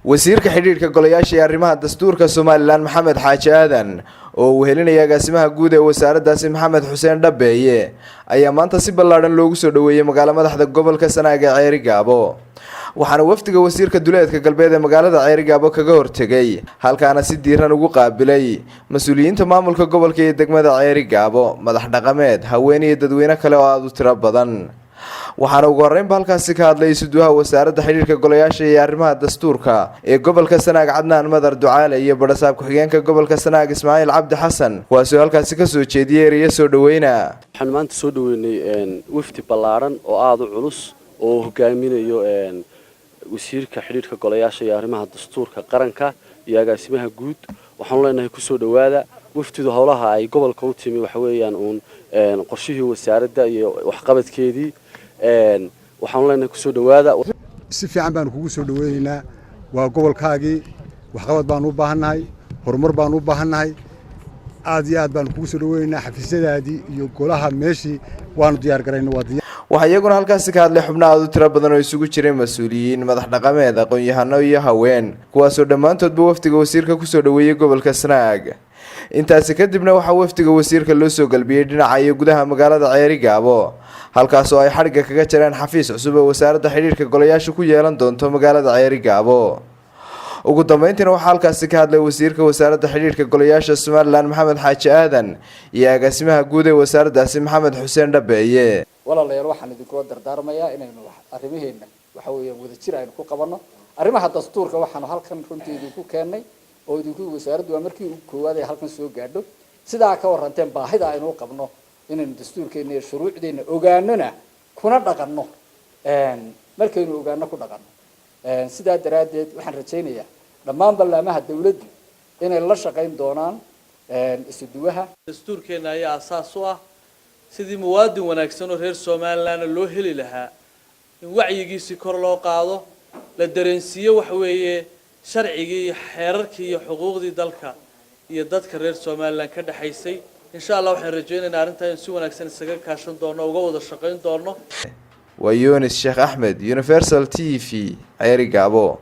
wasiirka xidhiidhka golayaasha ee arrimaha dastuurka Soomaaliland Maxamed Xaaji Aadan oo uu helinaya agaasimaha guud ee wasaaraddaasi Maxamed Xuseen Dhabeeye ayaa maanta si ballaaran loogu soo dhaweeyay magaalada madaxda gobolka Sanaag ee Ceerigaabo waxaana wafdiga wasiirka duleedka galbeed ee magaalada Ceerigaabo kaga hortagay halkaana si diiran ugu qaabilay mas'uuliyiinta maamulka gobolka ee degmada Ceerigaabo madax dhaqameed haween iyo dadweyne kale oo aad u tiro badan waxaana ugu horeynba halkaasi ka hadlay suduha wasaaradda xiriirka golayaasha ee arrimaha dastuurka ee gobolka Sanaag Cadnaan Madar Ducaale iyo barasaab ku-xigeenka gobolka Sanaag Ismaaciil Cabdi Xasan kuwaasoo halkaasi ka soo jeediyay eriyo soo dhaweyna waxaan maanta soo dhaweynay wafdi ballaaran oo aad u culus oo hogaaminayo wasiirka xiriirka golayaasha ee arrimaha dastuurka qaranka iyo agaasimaha guud waxaan leenahay ku soo dhawaada wafdidu howlaha ay gobolka u timi waxa weeyaan qorshihii wasaaradda iyo waxqabadkeedii waxaan leenahay ku soo dhawaada si fiican baan kugu soo dhaweynaynaa waa gobolkaagii waxqabad baan u baahanahay horumar baan u baahanahay aad iyo aad baan kugu soo dhaweynaynaa xafiisyadaadii iyo golaha meeshii waanu diyaar garaynay waxaa iyaguna halkaasi ka hadlay xubno aad u tiro badan oo isugu jiray mas'uuliyiin madax dhaqameed aqoon-yahano iyo haween kuwaasoo dhammaantoodba wafdiga wasiirka ku soo dhaweeyay gobolka Sanaag intaasi kadibna waxaa wafdiga wasiirka loo soo galbiyay dhinaca iyo gudaha magaalada Ceerigaabo halkaas oo ay xariga kaga jireen xafiis cusub oo wasaaradda xiriirka golayaasha ku yeelan doonto magaalada Ceerigaabo ugu dambeyntiina waxaa halkaasi ka hadlay wasiirka wasaaradda xiriirka golayaasha Soomaaliland Maxamed Xaaji Aadan iyo agaasimaha guud ee wasaaraddaasi Maxamed Xuseen Dhabeeye walaalayaal waxaan idinku dardaarmayaa inaynu arrimaheena waxa weeyaan wada jir aynu ku qabanno arrimaha dastuurka waxaan halkan runtii idinku keenay oo idinku wasaaraddu waa markii uu koowaad ay halkan soo gaadho sidaa ka waranteen baahida aynu u qabno inaynu dastuurkeena iyo shuruucdeena ogaanona kuna dhaqanno markaynu ogaano ku dhaqanno sidaa daraadeed waxaan rajaynayaa dhammaan ballaamaha dawladdu inay la shaqayn doonaan isuduwaha dastuurkeena ayaa asaas u ah sidii muwaadin wanaagsan oo reer Soomaaliland loo heli lahaa in wacyigiisa kor loo qaado la dareensiyo wax weeye sharcigii xeerarkii iyo xuquuqdii dalka iyo dadka reer Soomaaliland ka dhaxaysay insha Allah waxaan rajaynaynaa arrintan si wanaagsan isaga kaashan doono uga wada shaqayn doono waa Yunis Sheekh Ahmed Universal TV Ceerigaabo